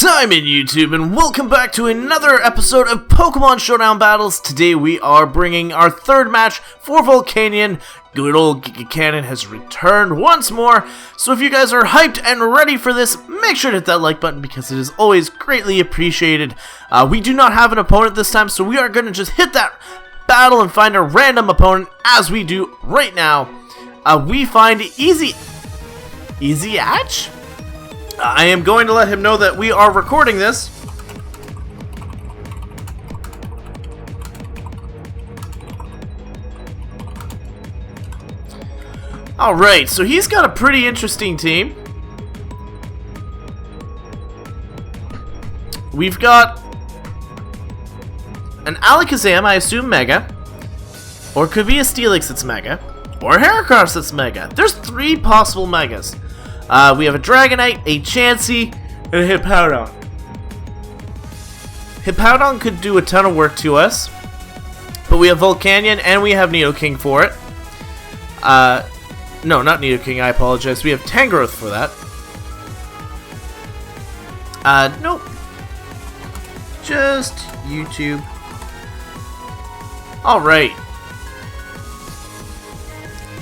Simon YouTube, and welcome back to another episode of Pokemon Showdown Battles. Today we are bringing our third match for Volcanion. Good old Giga Cannon has returned once more, so if you guys are hyped and ready for this, make sure to hit that like button because it is always greatly appreciated. We do not have an opponent this time, so we are going to just hit that battle and find a random opponent as we do right now. We find Easyaitch? I am going to let him know that we are recording this. Alright, so he's got a pretty interesting team. We've got an Alakazam, I assume Mega. Or it could be a Steelix that's Mega. Or a Heracross that's Mega. There's 3 possible Megas. We have a Dragonite, a Chansey, and a Hippowdon. Hippowdon could do a ton of work to us, but we have Volcanion and we have Nidoking for it. No, not Nidoking, I apologize. We have Tangrowth for that. Nope. Just YouTube. Alright.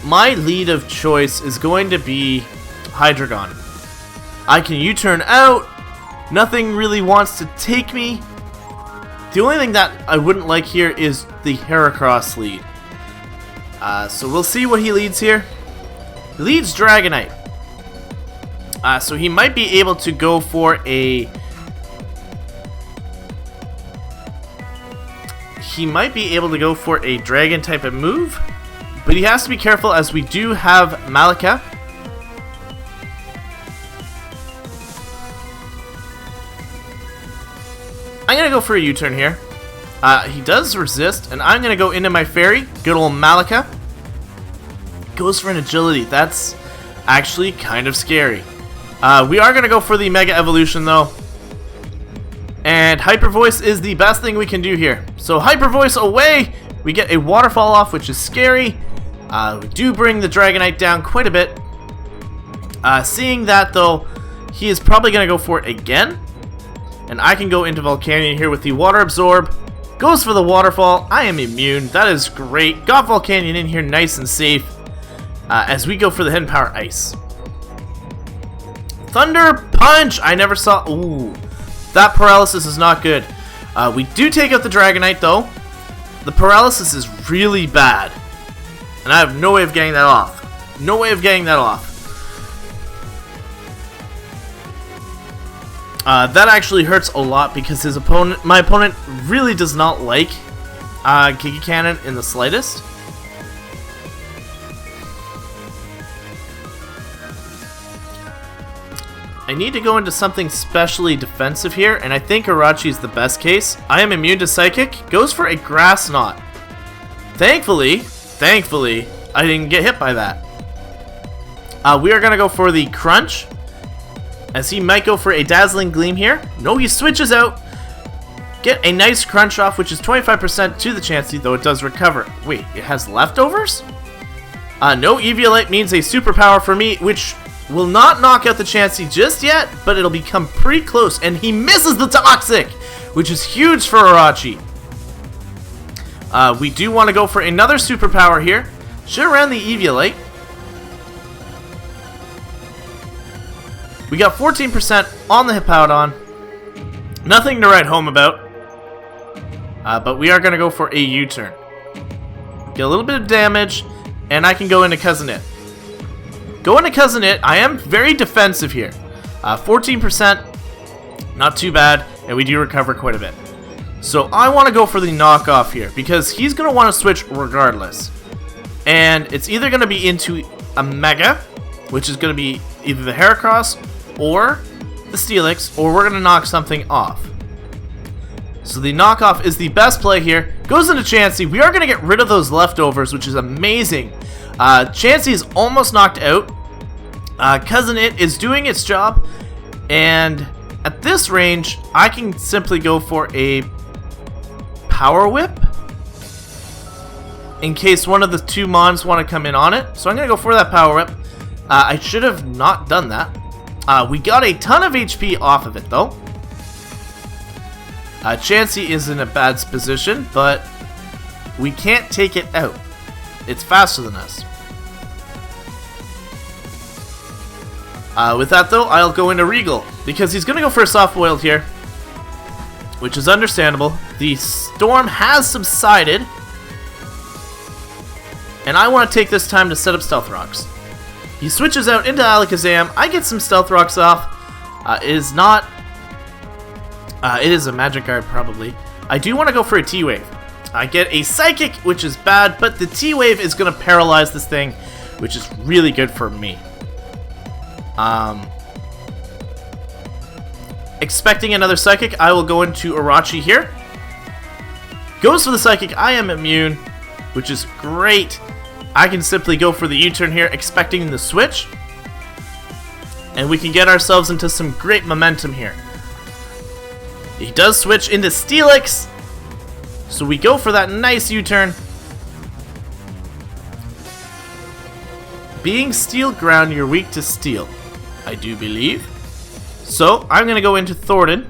My lead of choice is going to be Hydreigon. I can U-turn out. Nothing really wants to take me. The only thing that I wouldn't like here is the Heracross lead. So we'll see what he leads here. He leads Dragonite. So he might be able to go for a... Dragon type of move. But he has to be careful as we do have Malika. I'm going to go for a U-turn here. He does resist, and I'm going to go into my fairy. Good old Malika. Goes for an agility. That's actually kind of scary. We are going to go for the Mega Evolution, though. And Hyper Voice is the best thing we can do here. So Hyper Voice away. We get a Waterfall off, which is scary. We do bring the Dragonite down quite a bit. Seeing that, though, he is probably going to go for it again. And I can go into Volcanion here with the Water Absorb. Goes for the Waterfall. I am immune. That is great. Got Volcanion in here nice and safe. As we go for the Hidden Power Ice. Thunder Punch! I never saw... Ooh. That Paralysis is not good. We do take out the Dragonite, though. The Paralysis is really bad. And I have no way of getting that off. No way of getting that off. That actually hurts a lot because my opponent really does not like Giga Cannon in the slightest. I need to go into something specially defensive here, and I think Irachi is the best case. I am immune to Psychic. Goes for a Grass Knot. Thankfully, I didn't get hit by that. We are going to go for the Crunch. As he might go for a Dazzling Gleam here. No, he switches out. Get a nice Crunch off, which is 25% to the Chansey, though it does recover. Wait, it has leftovers? No, Eviolite means a superpower for me, which will not knock out the Chansey just yet, but it'll become pretty close. And he misses the Toxic, which is huge for Irachi. We do want to go for another superpower here. Should have ran the Eviolite. We got 14% on the Hippowdon. Nothing to write home about. But we are going to go for a U-turn. Get a little bit of damage, and I can go into Cousin It. Go into Cousin It. I am very defensive here. 14%, not too bad, and we do recover quite a bit. So I want to go for the knockoff here, because he's going to want to switch regardless. And it's either going to be into a Mega, which is going to be either the Heracross or the Steelix, or we're going to knock something off. So the knockoff is the best play here. Goes into Chansey. We are going to get rid of those leftovers, which is amazing. Chansey is almost knocked out. Cousin It is doing its job. And at this range, I can simply go for a Power Whip in case one of the 2 Mons want to come in on it. So I'm going to go for that Power Whip. I should have not done that. We got a ton of HP off of it, though. Chansey is in a bad position, but we can't take it out. It's faster than us. With that though, I'll go into Regal, because he's going to go for a soft-boiled here, which is understandable. The storm has subsided, and I want to take this time to set up Stealth Rocks. He switches out into Alakazam. I get some Stealth Rocks off. It is a Magikarp probably. I do want to go for a T-Wave. I get a Psychic, which is bad, but the T-Wave is going to paralyze this thing, which is really good for me. Expecting another Psychic, I will go into Irachi here. Goes for the Psychic, I am immune, which is great. I can simply go for the U-turn here, expecting the switch. And we can get ourselves into some great momentum here. He does switch into Steelix, so we go for that nice U-turn. Being Steel Ground, you're weak to Steel, I do believe. So, I'm going to go into Thornton.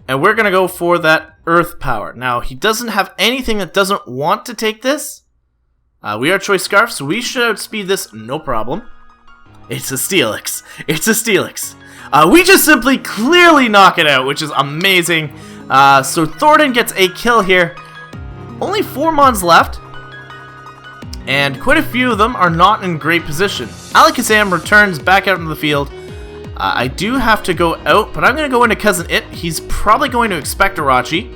And we're going to go for that Earth Power. Now, he doesn't have anything that doesn't want to take this. We are Choice Scarf, so we should outspeed this, no problem. It's a Steelix. It's a Steelix. We just simply clearly knock it out, which is amazing. So Thornton gets a kill here. Only 4 Mons left. And quite a few of them are not in great position. Alakazam returns back out into the field. I do have to go out, but I'm going to go into Cousin It. He's probably going to expect Irachi.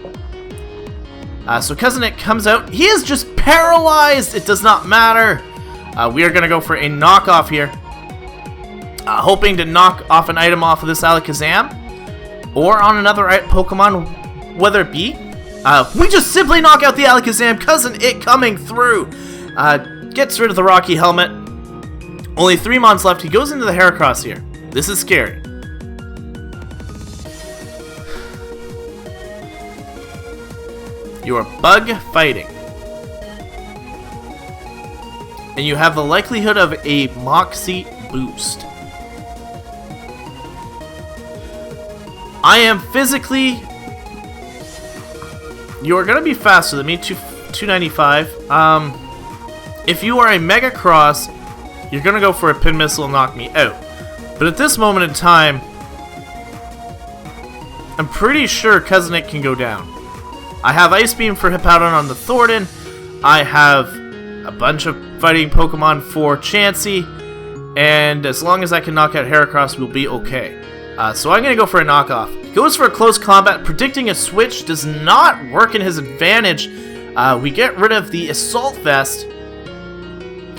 So Cousin It comes out. He is just paralyzed. It does not matter. We are going to go for a knockoff here. Hoping to knock off an item off of this Alakazam. Or on another Pokemon, whether it be. We just simply knock out the Alakazam. Cousin It coming through. Gets rid of the Rocky Helmet. Only 3 Mons left. He goes into the Heracross here. This is scary. You are bug fighting. And you have the likelihood of a Moxie boost. I am physically... You are going to be faster than me, 295. If you are a Mega Cross, you're going to go for a Pin Missile and knock me out. But at this moment in time, I'm pretty sure Cousin It can go down. I have Ice Beam for Hippowdon on the Thornton. I have a bunch of fighting Pokemon for Chansey. And as long as I can knock out Heracross, we'll be okay. So I'm going to go for a knockoff. He goes for a close combat. Predicting a switch does not work in his advantage. We get rid of the Assault Vest,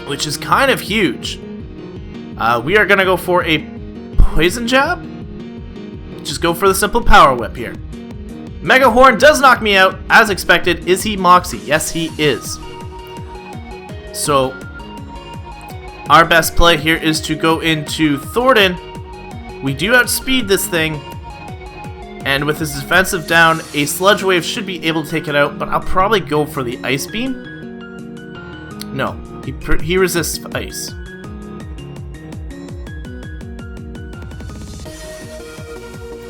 which is kind of huge. We are going to go for a Poison Jab. Just go for the simple Power Whip here. Mega Horn does knock me out, as expected. Is he Moxie? Yes, he is. So, our best play here is to go into Thornton. We do outspeed this thing. And with his defensive down, a Sludge Wave should be able to take it out, but I'll probably go for the Ice Beam. No, he resists ice.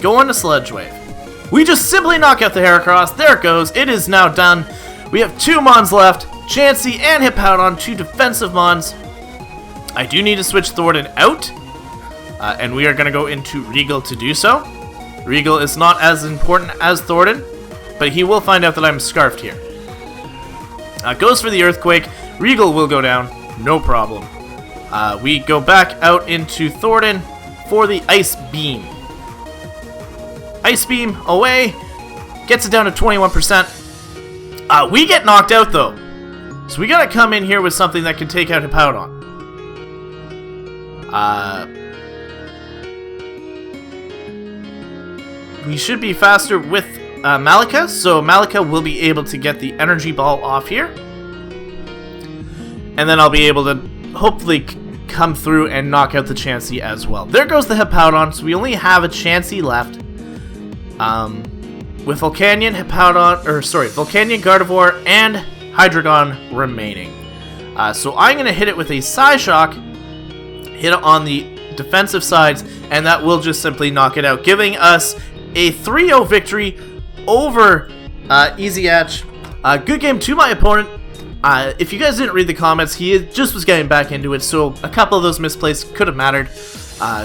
Go on to Sludge Wave. We just simply knock out the Heracross. There it goes. It is now done. We have 2 Mons left. Chansey and Hippowdon, 2 defensive Mons. I do need to switch Thornton out. And we are going to go into Regal to do so. Regal is not as important as Thornton, but he will find out that I'm scarfed here. Goes for the Earthquake. Regal will go down. No problem. We go back out into Thornton for the Ice Beam. Ice Beam away. Gets it down to 21%. We get knocked out though. So we gotta come in here with something that can take out Hippowdon. We should be faster with Malika, so Malika will be able to get the Energy Ball off here. And then I'll be able to hopefully come through and knock out the Chansey as well. There goes the Hippowdon, so we only have a Chansey left. With Volcanion, Volcanion, Gardevoir, and Hydreigon remaining. So I'm going to hit it with a Psyshock, hit it on the defensive sides, and that will just simply knock it out, giving us a 3-0 victory over Easyaitch. Good game to my opponent. If you guys didn't read the comments, he just was getting back into it, so a couple of those misplays could have mattered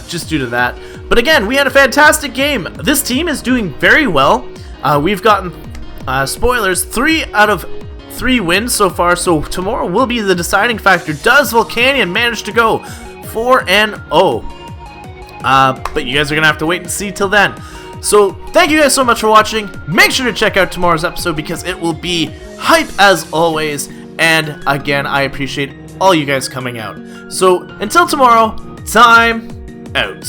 just due to that. But again, we had a fantastic game. This team is doing very well. We've gotten, spoilers, 3 out of 3 wins so far, so tomorrow will be the deciding factor. Does Volcanion manage to go 4-0? But you guys are going to have to wait and see till then. So, thank you guys so much for watching. Make sure to check out tomorrow's episode because it will be hype as always. And again, I appreciate all you guys coming out. So, until tomorrow, time out.